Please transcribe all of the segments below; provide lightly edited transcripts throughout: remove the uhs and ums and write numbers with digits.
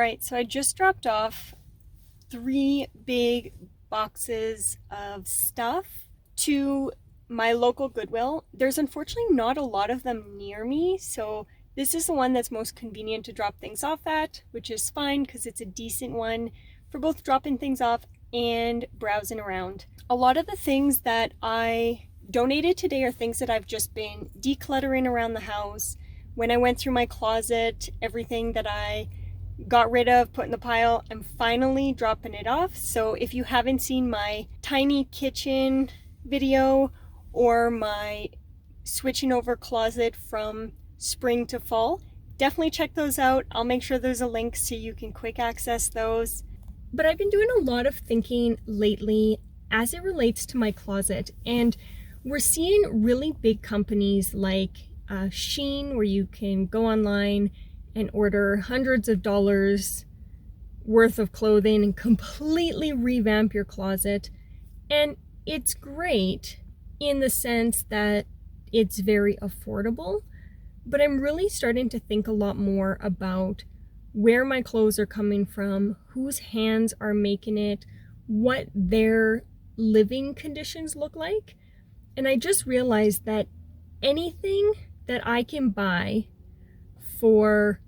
Alright, so I just dropped off 3 big boxes of stuff to my local Goodwill. There's unfortunately not a lot of them near me, so this is the one that's most convenient to drop things off at, which is fine because it's a decent one for both dropping things off and browsing around. A lot of the things that I donated today are things that I've just been decluttering around the house. When I went through my closet, everything that I got rid of, put in the pile, I'm finally dropping it off. So if you haven't seen my tiny kitchen video or my switching over closet from spring to fall, definitely check those out. I'll make sure there's a link so you can quick access those. But I've been doing a lot of thinking lately as it relates to my closet, and we're seeing really big companies like Shein, where you can go online and order hundreds of dollars worth of clothing and completely revamp your closet. And it's great in the sense that it's very affordable, but I'm really starting to think a lot more about where my clothes are coming from, whose hands are making it, what their living conditions look like. And I just realized that anything that I can buy for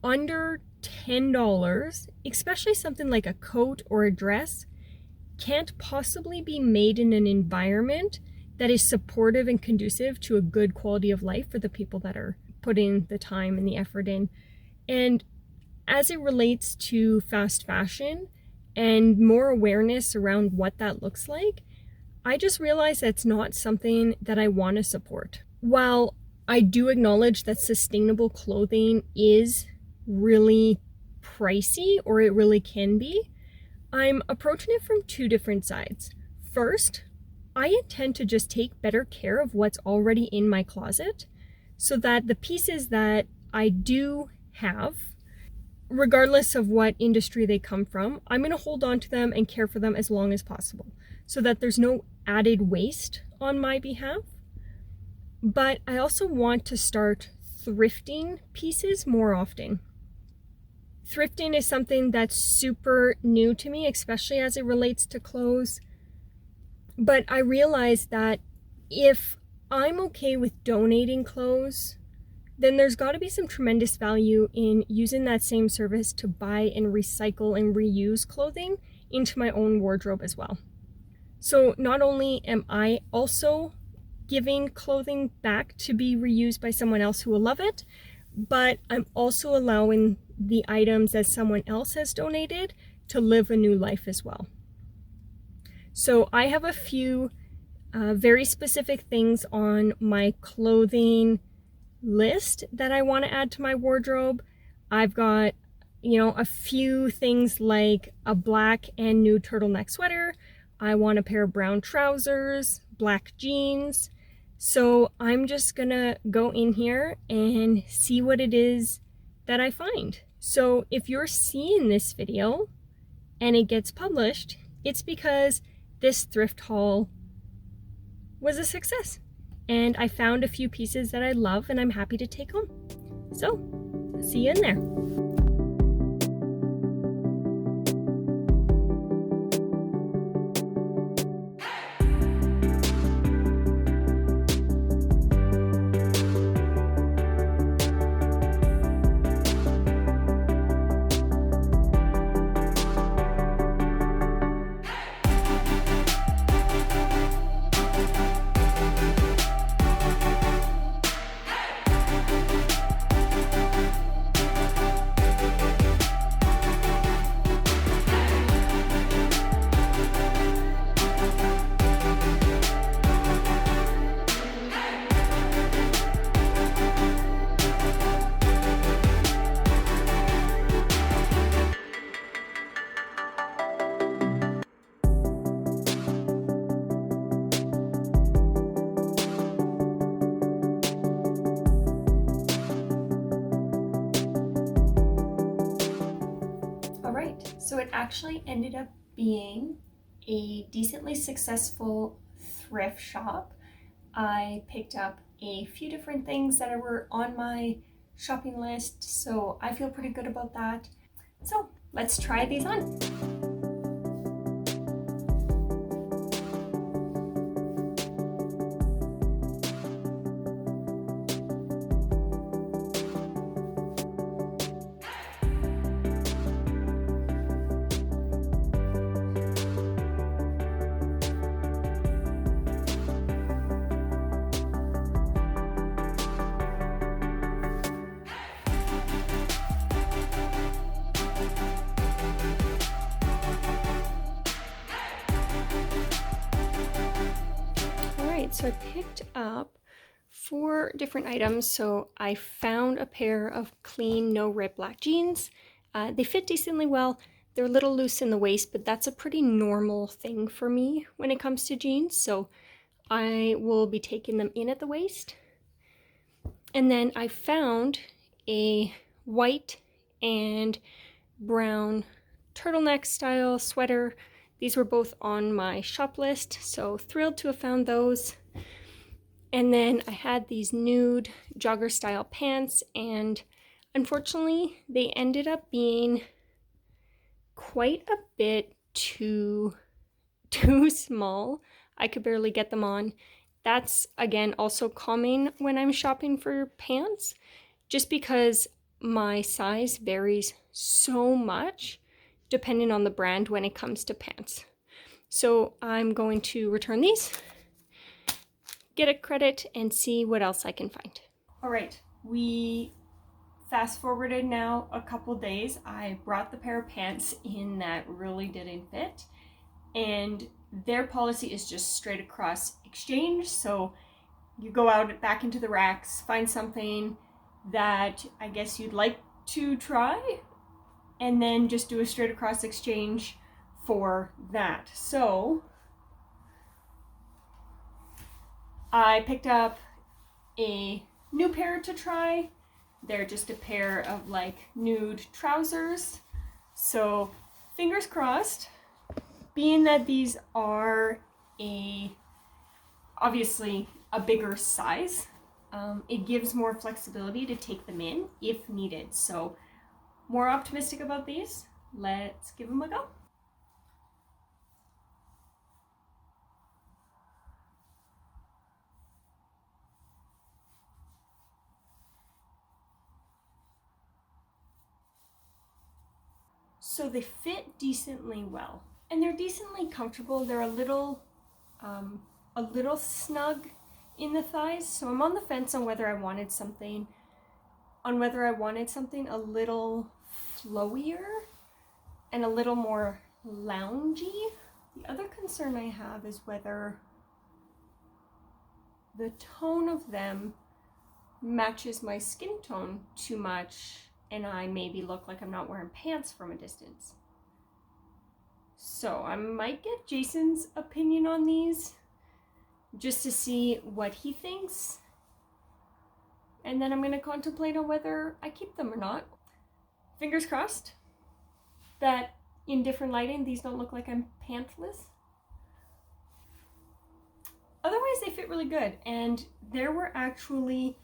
under $10, especially something like a coat or a dress, can't possibly be made in an environment that is supportive and conducive to a good quality of life for the people that are putting the time and the effort in. And as it relates to fast fashion and more awareness around what that looks like, I just realized that's not something that I want to support. While I do acknowledge that sustainable clothing is really pricey, or it really can be, I'm approaching it from 2 different sides. First, I intend to just take better care of what's already in my closet so that the pieces that I do have, regardless of what industry they come from, I'm going to hold on to them and care for them as long as possible so that there's no added waste on my behalf. But I also want to start thrifting pieces more often. Thrifting is something that's super new to me, especially as it relates to clothes. But I realize that if I'm okay with donating clothes, then there's got to be some tremendous value in using that same service to buy and recycle and reuse clothing into my own wardrobe as well. So not only am I also giving clothing back to be reused by someone else who will love it, but I'm also allowing the items that someone else has donated to live a new life as well. So I have a few very specific things on my clothing list that I want to add to my wardrobe. I've got, a few things like a black and nude turtleneck sweater. I want a pair of brown trousers, black jeans. So I'm just gonna go in here and see what it is that I find. So if you're seeing this video and it gets published, it's because this thrift haul was a success. And I found a few pieces that I love and I'm happy to take home. So, see you in there. So it actually ended up being a decently successful thrift shop. I picked up a few different things that were on my shopping list, so I feel pretty good about that. So let's try these on. So I picked up 4 different items. So I found a pair of clean, no-rip black jeans. They fit decently well. They're a little loose in the waist, but that's a pretty normal thing for me when it comes to jeans. So I will be taking them in at the waist. And then I found a white and brown turtleneck style sweater. These were both on my shop list, so thrilled to have found those. And then I had these nude jogger style pants, and unfortunately they ended up being quite a bit too small. I could barely get them on. That's again also common when I'm shopping for pants, just because my size varies so much depending on the brand when it comes to pants. So I'm going to return these, get a credit, and see what else I can find. All right, we fast forwarded now a couple days. I brought the pair of pants in that really didn't fit, and their policy is just straight across exchange. So you go out back into the racks, find something that I guess you'd like to try, and then just do a straight across exchange for that. So I picked up a new pair to try. They're just a pair of like nude trousers. So fingers crossed, being that these are obviously a bigger size, it gives more flexibility to take them in if needed. So more optimistic about these. Let's give them a go. So they fit decently well, and they're decently comfortable. They're a little snug in the thighs. So I'm on the fence on whether I wanted something a little flowier and a little more loungy. The other concern I have is whether the tone of them matches my skin tone too much, and I maybe look like I'm not wearing pants from a distance. So I might get Jason's opinion on these just to see what he thinks, and then I'm going to contemplate on whether I keep them or not. Fingers crossed that in different lighting these don't look like I'm pantless. Otherwise they fit really good, and there were actually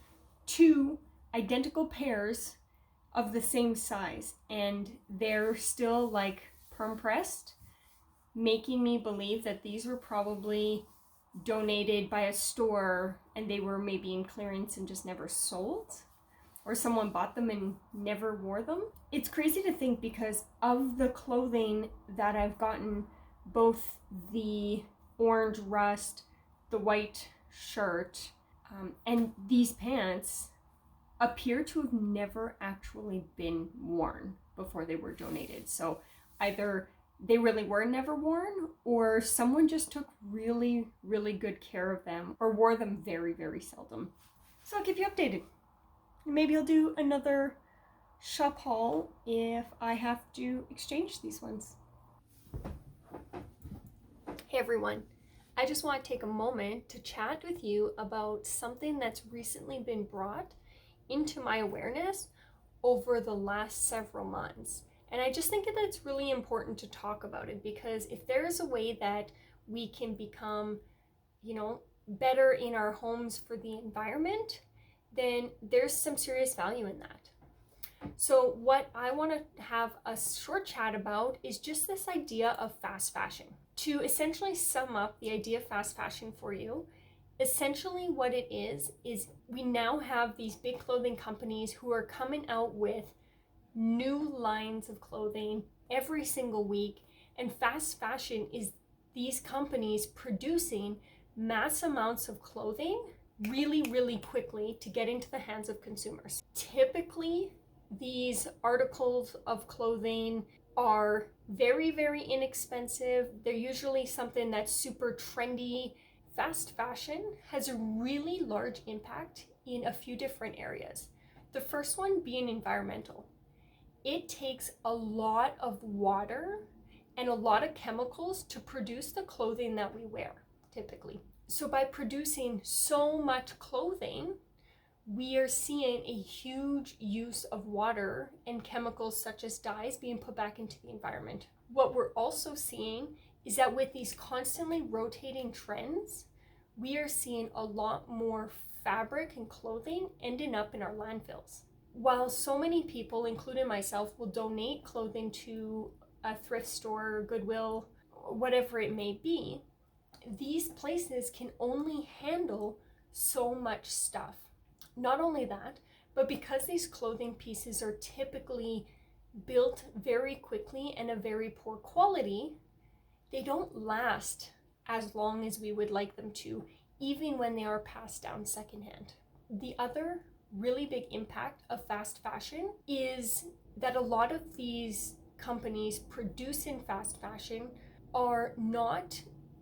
2 identical pairs of the same size, and they're still like perm pressed, making me believe that these were probably donated by a store and they were maybe in clearance and just never sold, or someone bought them and never wore them. It's crazy to think, because of the clothing that I've gotten, both the orange rust, the white shirt, and these pants appear to have never actually been worn before they were donated. So either they really were never worn, or someone just took really, really good care of them, or wore them very, very seldom. So I'll keep you updated. Maybe I'll do another shop haul if I have to exchange these ones. Hey everyone. I just want to take a moment to chat with you about something that's recently been brought into my awareness over the last several months. And I just think that it's really important to talk about it, because if there is a way that we can become, better in our homes for the environment, then there's some serious value in that. So what I want to have a short chat about is just this idea of fast fashion. To essentially sum up the idea of fast fashion for you, essentially what it is we now have these big clothing companies who are coming out with new lines of clothing every single week, and fast fashion is these companies producing mass amounts of clothing really, really quickly to get into the hands of consumers. Typically, these articles of clothing are very, very inexpensive. They're usually something that's super trendy. Fast fashion has a really large impact in a few different areas. The first one being environmental. It takes a lot of water and a lot of chemicals to produce the clothing that we wear, typically. So by producing so much clothing, we are seeing a huge use of water and chemicals such as dyes being put back into the environment. What we're also seeing is that with these constantly rotating trends, we are seeing a lot more fabric and clothing ending up in our landfills. While so many people, including myself, will donate clothing to a thrift store, Goodwill, whatever it may be, these places can only handle so much stuff. Not only that, but because these clothing pieces are typically built very quickly and of very poor quality, they don't last as long as we would like them to, even when they are passed down secondhand. The other really big impact of fast fashion is that a lot of these companies producing fast fashion are not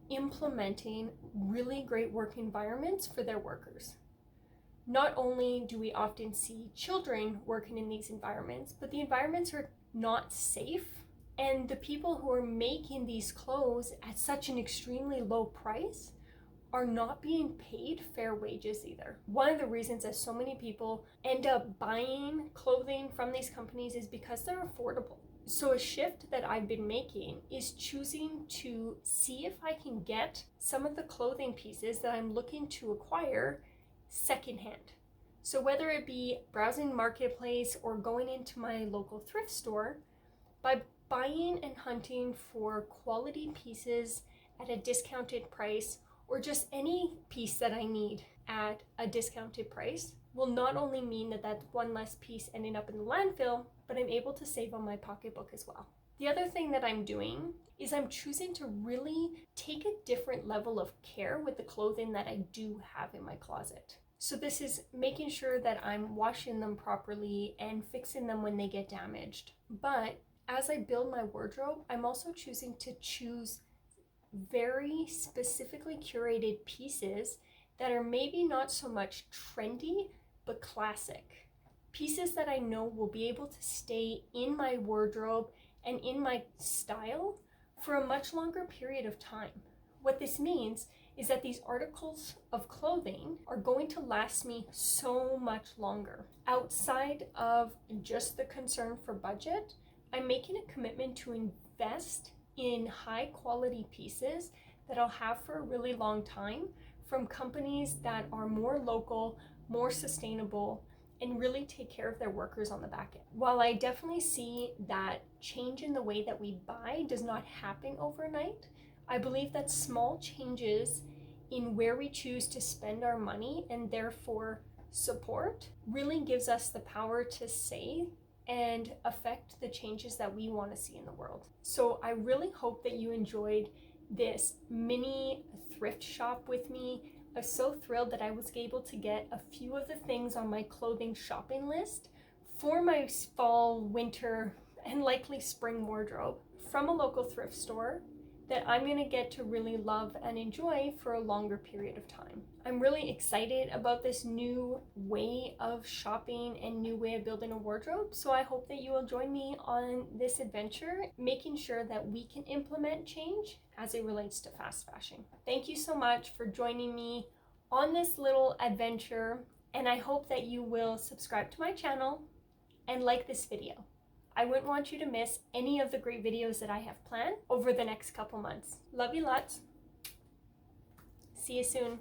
implementing really great work environments for their workers. Not only do we often see children working in these environments, but the environments are not safe, and the people who are making these clothes at such an extremely low price are not being paid fair wages either. One of the reasons that so many people end up buying clothing from these companies is because they're affordable. So a shift that I've been making is choosing to see if I can get some of the clothing pieces that I'm looking to acquire secondhand. So whether it be browsing marketplace or going into my local thrift store, by buying and hunting for quality pieces at a discounted price, or just any piece that I need at a discounted price, will not only mean that that's one less piece ending up in the landfill, but I'm able to save on my pocketbook as well. The other thing that I'm doing is I'm choosing to really take a different level of care with the clothing that I do have in my closet. So this is making sure that I'm washing them properly and fixing them when they get damaged. But as I build my wardrobe, I'm also choosing to choose very specifically curated pieces that are maybe not so much trendy, but classic. Pieces that I know will be able to stay in my wardrobe and in my style for a much longer period of time. What this means is that these articles of clothing are going to last me so much longer. Outside of just the concern for budget, I'm making a commitment to invest in high quality pieces that I'll have for a really long time from companies that are more local, more sustainable, and really take care of their workers on the back end. While I definitely see that change in the way that we buy does not happen overnight, I believe that small changes in where we choose to spend our money and therefore support really gives us the power to say and affect the changes that we want to see in the world. So I really hope that you enjoyed this mini thrift shop with me. I'm so thrilled that I was able to get a few of the things on my clothing shopping list for my fall, winter, and likely spring wardrobe from a local thrift store that I'm gonna get to really love and enjoy for a longer period of time. I'm really excited about this new way of shopping and new way of building a wardrobe, so I hope that you will join me on this adventure, making sure that we can implement change as it relates to fast fashion. Thank you so much for joining me on this little adventure, and I hope that you will subscribe to my channel and like this video. I wouldn't want you to miss any of the great videos that I have planned over the next couple months. Love you lots. See you soon.